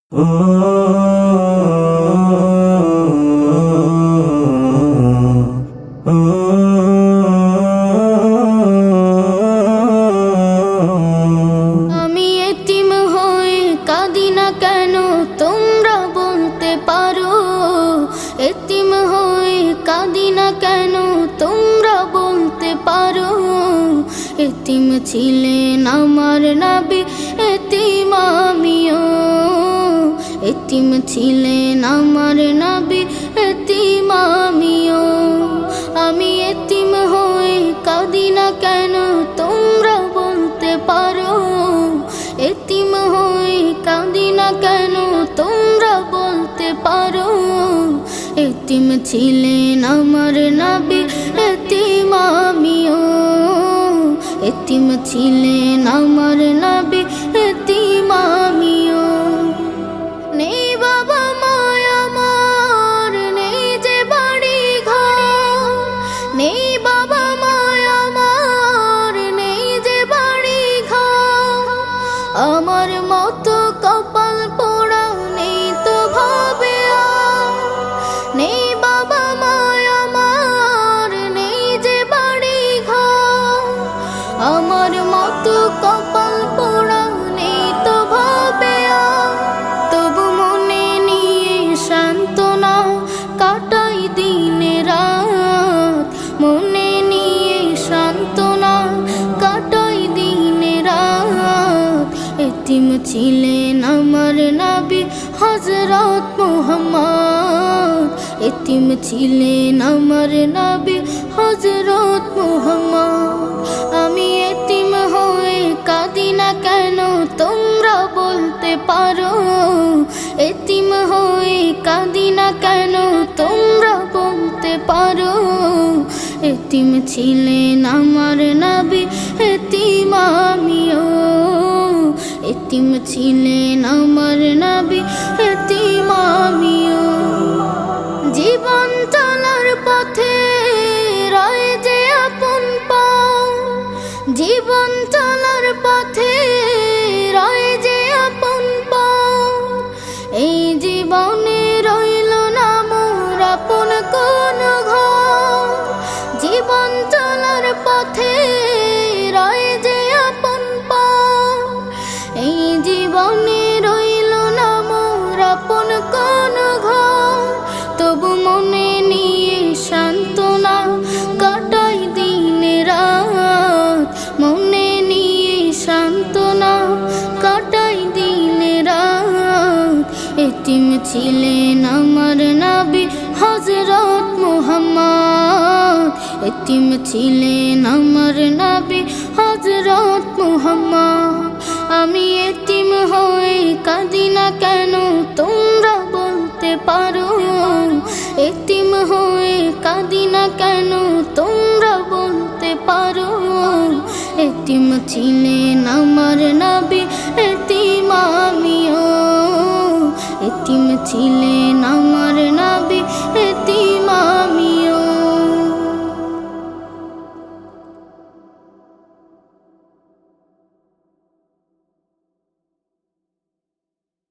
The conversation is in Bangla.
আমি এতিম হয়ে কাঁদি না কেন তোমরা বলতে পারো, এতিম হয়ে কাঁদি না কেন তোমরা বলতে পারো। এতিম ছিলেন আমার নবী, এতিম আমিও। এতিম ছিলেন আমার নবী, এতিম আমিও। আমি এতিম হয়ে কাঁদি না কেন তোমরা বলতে পারো, এতিম হয়ে কাঁদি না কেন তোমরা বলতে পারো। এতিম ছিলেন আমার নবী, এতিম আমিও। এতিম ছিলেন আমার নবী, এতিম আমিও। নেই বাবা মায় আমার, নেই যে বাড়ি ঘর, নেই বাবা মায় আমার, নেই যে বাড়ি ঘর। আমার মতো কপাল পোড়া নেই তো ভাবে আর, নেই বাবা মায় আমার, নেই যে বাড়ি ঘর। আমার মতো কপাল পোড়া নেই তো ভাবে আর, তবু মনে নিয়ে সান্ত্বনা কাটাই দিন রাত। মনে নিয়ে সান্ত্বনা কাটাই দিন রাত। এতিম ছিলেন আমার নবী হযরত মুহাম্মদ, এতিম ছিলেন আমার নবী হযরত মুহাম্মদ। আমি এতিম হয়ে কাঁদি না কেন তোমরা বলতে পারো, এতিম হয়ে কাঁদি না কেন তোমরা বলতে পারো। এতিম ছিলেন আমার নবী, এতিম আমিও। এতিম ছিলেন আমার নবী, এতিম আমিও। জীবন চলার পথে রয়ে যে আপন পাও, জীবন চলার পথে রয়ে যে আপন পাও। এই জীবনে রইল না মোর আপন কোন ঘর, জীবন চলার পথে রয়ে যে আপন পাও। এই জীবনে রইল না মোর আপন কোন ঘর, তবু মনে নিয়ে সান্ত্বনা কাটাই দিন রাত। মনে নিয়ে সান্ত্বনা কাটাই দিন রাত। এতিম ছিলেন আমার নবী হযরত মুহাম্মদ, এতিম ছিলেন আমার নবী হযরত মুহাম্মদ। আমি এতিম হয়ে কাঁদি না কেন তোমরা বলতে পারো, এতিম হয়ে কাঁদি না কেন তোমরা বলতে পারো। এতিম ছিলেন আমার নবী, এতিম আমিও। এতিম ছিলেন আমার